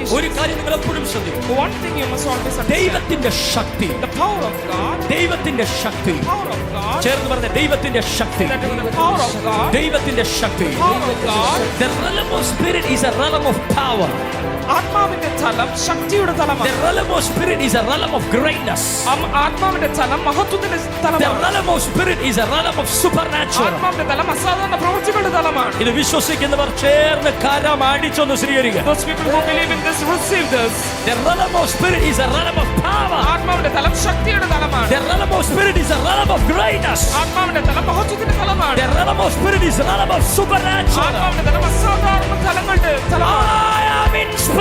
situations. ഒരു കാര്യം നിങ്ങൾ എപ്പോഴും ശ്രദ്ധിക്കും. One thing you must always understand. ദൈവത്തിന്റെ ശക്തി, The power of God. ദൈവത്തിന്റെ ശക്തി. Power of God. ചേർന്ന് പറഞ്ഞ ദൈവത്തിന്റെ ശക്തി. That is the power of God. ദൈവത്തിന്റെ ശക്തി. Power of God. The realm of spirit is a realm of power. ആത്മാവിന്റെ തലം ശക്തിയുടെ The തലമാണ്. realm of spirit is a realm of greatness. ആത്മാവിന്റെ തലം മഹത്വത്തിന്റെ The തലമാണ്. realm of spirit is a realm of supernatural. ആത്മാവിന്റെ തലം അസാധാരണ പ്രവൃത്തികളുടെ തലമാണ്. ഇത് വിശ്വസിക്കുന്നവർ ചേർന്ന് കരമടിച്ചൊന്ന് സ്വീകരിക്കുക. Those people who believe in this receive this. The realm of spirit is a realm of power. ആത്മാവിന്റെ തലം ശക്തിയുടെ തലമാണ്. The realm of spirit is a realm of greatness. ആത്മാവിന്റെ തലം മഹത്വത്തിന്റെ തലമാണ്. The realm of spirit is a realm of supernatural. ആത്മാവിന്റെ തലം അസാധാരണ തലങ്ങളുടെ തലമാണ്. I am in spirit.